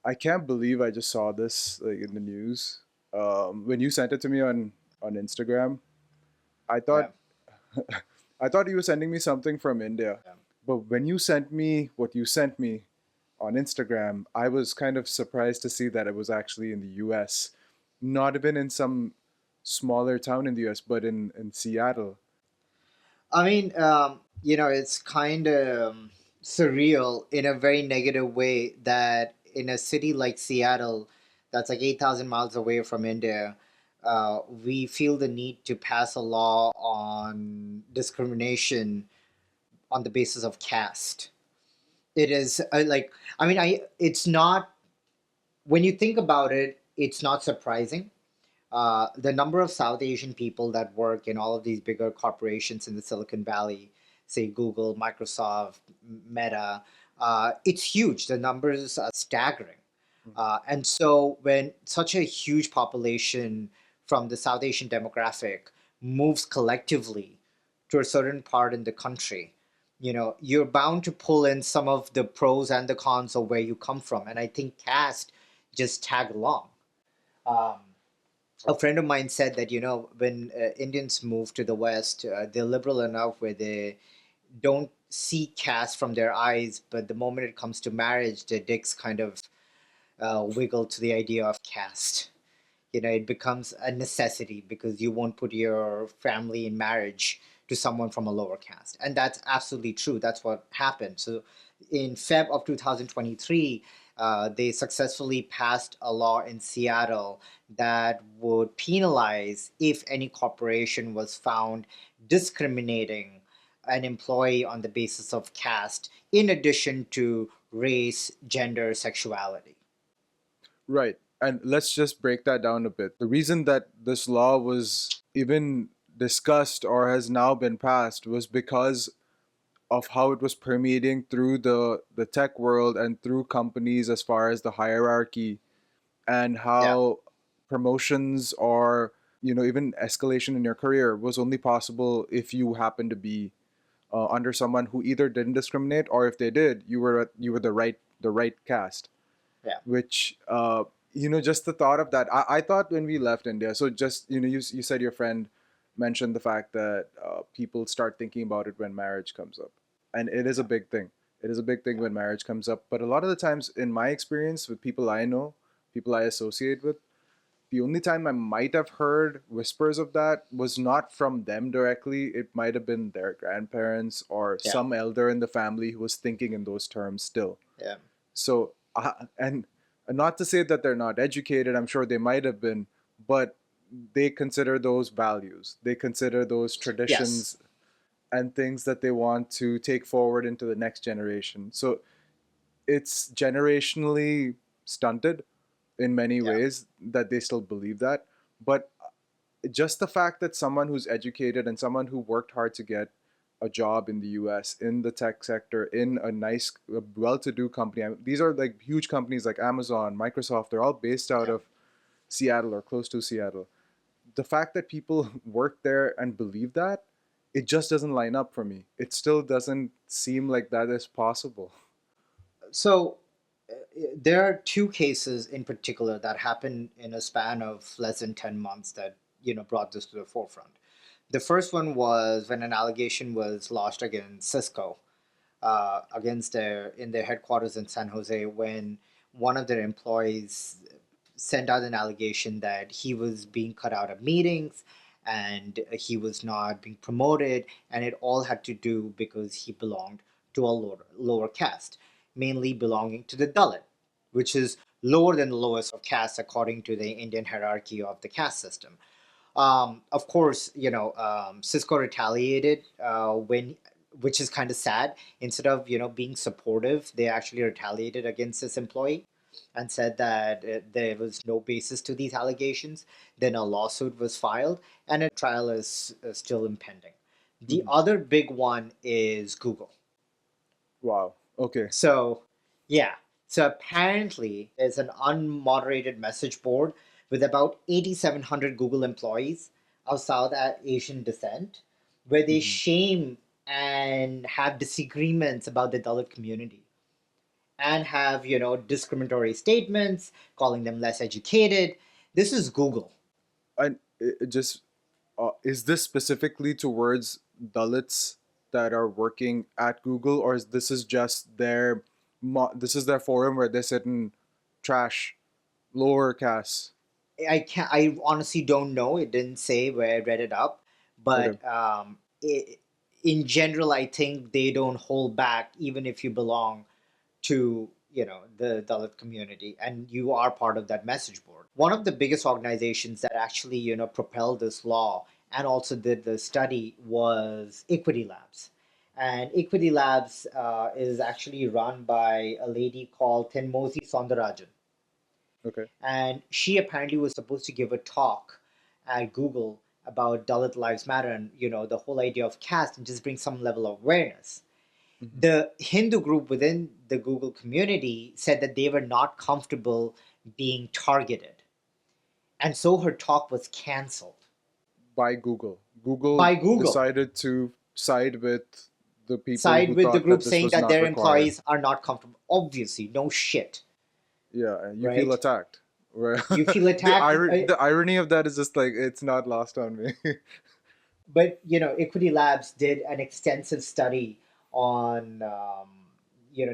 I can't believe I just saw this like in the news. When you sent it to me on Instagram, I Yeah. thought I thought you were sending me something from India. Yeah. But when you sent me what you sent me on Instagram, I was kind of surprised to see that it was actually in the US. Not even in some smaller town in the US, but in Seattle. I mean, it's kind of surreal in a very negative way that in a city like Seattle, that's like 8,000 miles away from India, we feel the need to pass a law on discrimination on the basis of caste. It is it's not, when you think about it, it's not surprising. The number of South Asian people that work in all of these bigger corporations in the Silicon Valley, say Google, Microsoft, Meta, it's huge. The numbers are staggering. And so when such a huge population from the South Asian demographic moves collectively to a certain part in the country, you're bound to pull in some of the pros and the cons of where you come from. And I think caste just tag along. Um, a friend of mine said that when Indians move to the West, they're liberal enough where they don't see caste from their eyes, but the moment it comes to marriage, their dicks kind of wiggle to the idea of caste. It becomes a necessity because you won't put your family in marriage to someone from a lower caste, and that's absolutely true. That's what happened. So in Feb of 2023, they successfully passed a law in Seattle that would penalize if any corporation was found discriminating an employee on the basis of caste, in addition to race, gender, sexuality. Right. And let's just break that down a bit. The reason that this law was even discussed or has now been passed was because of how it was permeating through the tech world and through companies as far as the hierarchy, and Yeah. how promotions or even escalation in your career was only possible if you happen to be under someone who either didn't discriminate, or if they did, you were the right caste. Yeah. Which just the thought of that, I thought when we left India. So just you said your friend mentioned the fact that people start thinking about it when marriage comes up, and it is a Yeah. big thing. It is a big thing when marriage comes up, but a lot of the times in my experience with people I know, people I associate with, the only time I might have heard whispers of that was not from them directly. It might have been their grandparents or Yeah. some elder in the family who was thinking in those terms still. Yeah. So, and not to say that they're not educated, I'm sure they might have been, but they consider those values, they consider those Yes. traditions and things that they want to take forward into the next generation. So it's generationally stunted in many Yeah. ways that they still believe that. But just the fact that someone who's educated and someone who worked hard to get a job in the US in the tech sector in a nice well-to-do company. I mean, these are like huge companies like Amazon, Microsoft, they're all based out Yeah. of Seattle or close to Seattle. The fact that people work there and believe that, it just doesn't line up for me. It still doesn't seem like that is possible. So there are two cases in particular that happened in a span of less than 10 months that brought this to the forefront. The first one was when an allegation was lodged against Cisco, against their headquarters in San Jose, when one of their employees sent out an allegation that he was being cut out of meetings and he was not being promoted, and it all had to do because he belonged to a lower caste, mainly belonging to the Dalit, which is lower than the lowest of castes according to the Indian hierarchy of the caste system. Of course, Cisco retaliated which is kind of sad. Instead of being supportive, they actually retaliated against this employee and said that there was no basis to these allegations. Then a lawsuit was filed, and a trial is still impending. The Mhm. other big one is Google. Wow. Okay. So, yeah. So apparently, there's an unmoderated message board with about 8,700 Google employees of South Asian descent, where they Mhm. shame and have disagreements about the Dalit community. and have, discriminatory statements, calling them less educated. This is Google. And it just is this specifically towards Dalits that are working at Google, or is this is just their this is their forum where they sit and trash lower castes? I honestly don't know. It didn't say where I read it up, Okay. but in general, I think they don't hold back, even if you belong to, the Dalit community and you are part of that message board. One of the biggest organizations that actually, propelled this law and also did the study was Equity Labs. And Equity Labs is actually run by a lady called Tenmosi Soundarajan, Okay. and she apparently was supposed to give a talk at Google about Dalit Lives Matter and, the whole idea of caste, and just bring some level of awareness. Hmm. The Hindu group within the Google community said that they were not comfortable being targeted, and so her talk was canceled By Google. Google by Google. decided to side with the people Side who with the thought group that this saying was that not their required. employees are not comfortable. Obviously, no shit, Yeah, you feel right? attacked. Where You feel attacked. the irony of that is just like it's not lost on me. But Equity Labs did an extensive study on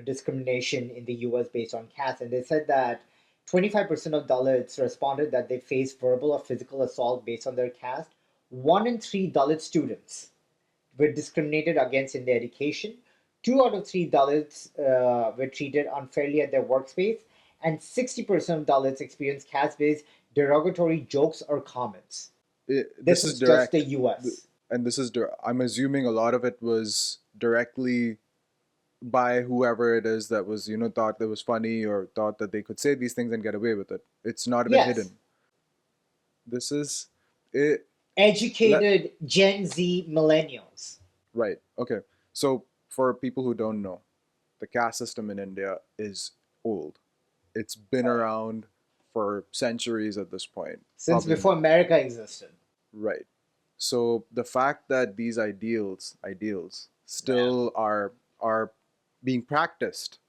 discrimination in the U.S. based on caste, and they said that 25% of Dalits responded that they faced verbal or physical assault based on their caste. One in three Dalit students were discriminated against in their education. Two out of three Dalits were treated unfairly at their workspace, and 60% of Dalits experienced caste-based derogatory jokes or comments. This This is is just the direct. U.S. And this is I'm assuming a lot of it was directly by whoever it is that was thought that was funny or thought that they could say these things and get away with it. It's not even Yes, hidden. This is it. Let educated Gen Z millennials. Right. Okay. So for people who don't know, the caste system in India is old. It's been Oh yeah, around for centuries at this point, since probably before more. America existed. Right. So the fact that these ideals Yeah, still are being practiced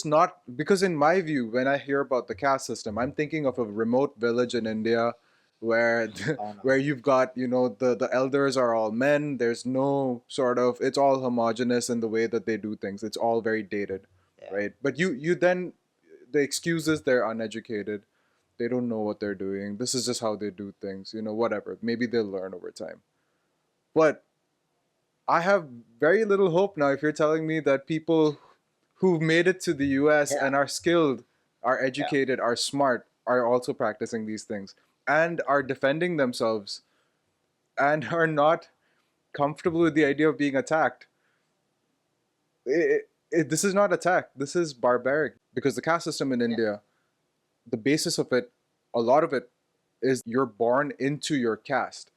not because in my view when I hear about the caste system I'm thinking of a remote village in India where oh no, where you've got the elders are all men, there's no sort of, it's all homogenous in the way that they do things, it's all very dated, yeah, right? But you then the excuse is they're uneducated, they don't know what they're doing, this is just how they do things, whatever, maybe they'll learn over time. But I have very little hope now if you're telling me that people who've made it to the US yeah, and are skilled, are yeah, educated, are smart, are also practicing these things and are defending themselves and are not comfortable with the idea of being attacked. This is not attack, this is barbaric because the caste system in yeah. India, the basis of it, a lot of it is you're born into your caste.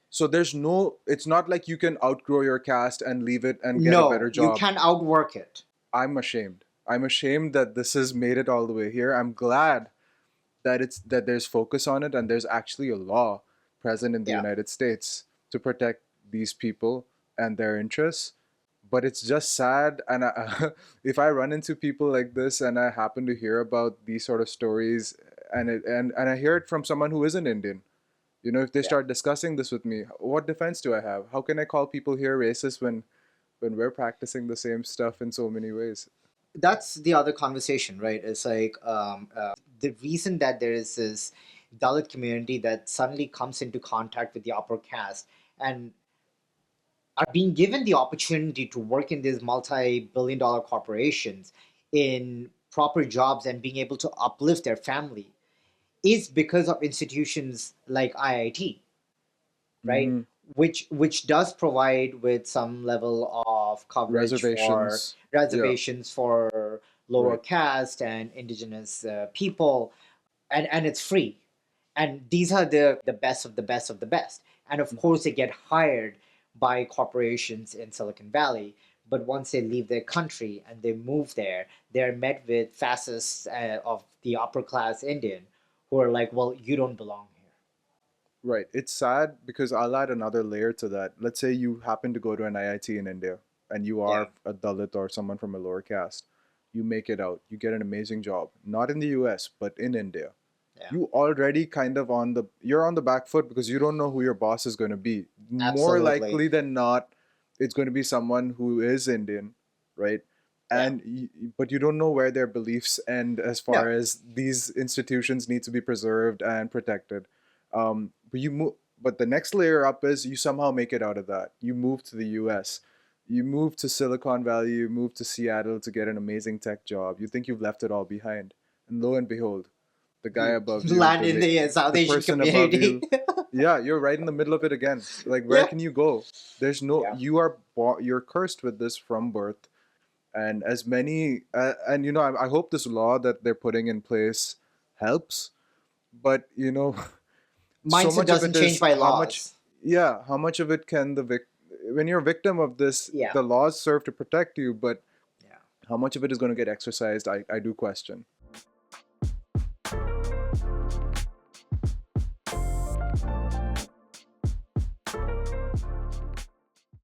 So there's no, it's not like you can outgrow your caste and leave it and get a No, better you job. can outwork it. I'm ashamed. I'm ashamed that this has made it all the way here. I'm glad that there's focus on it and there's actually a law present in the Yeah, United States to protect these people and their interests. But it's just sad, and if I run into people like this and I happen to hear about these sort of stories, and I hear it from someone who isn't Indian, if they yeah. start discussing this with me, what defense do I have? How can I call people here racist when we're practicing the same stuff in so many ways? That's the other conversation, right? It's like the reason that there is this Dalit community that suddenly comes into contact with the upper caste and are being given the opportunity to work in these multi-billion dollar corporations in proper jobs and being able to uplift their family is because of institutions like IIT, right? Mm-hmm. Which does provide with some level of coverage for Reservations. Yeah. reservations for lower Right. caste and indigenous people, and it's free, and these are the best of the best of the best, and of Mm-hmm. course they get hired by corporations in Silicon Valley. But once they leave their country and they move there, they're met with fascists of the upper class Indian who are like, well, you don't belong here. Right. It's sad because I'll add another layer to that. Let's say you happen to go to an IIT in India and you Yeah, are a Dalit or someone from a lower caste. you make it out, you get an amazing job, not in the US, but in India. Yeah. You already kind of you're on the back foot because you don't know who your boss is going to be. More Absolutely. likely than not, it's going to be someone who is Indian, right? Yeah. But you don't know where their beliefs end as No. far as these institutions need to be preserved and protected. But but the next layer up is you somehow make it out of that. You move to the US. You move to Silicon Valley, you move to Seattle to get an amazing tech job. You think you've left it all behind. And lo and behold, the guy You above you, land in the South the Asian person above community. you, yeah, you're right in the middle of it again. Like, where Yeah. can you go? There's no, Yeah. you're cursed with this from birth. And as many, and I hope this law that they're putting in place helps. But, so Mindset much of doesn't it change is by how much, laws. yeah, how much of it can when you're a victim of this, Yeah. the laws serve to protect you, but Yeah. how much of it is going to get exercised, I do question.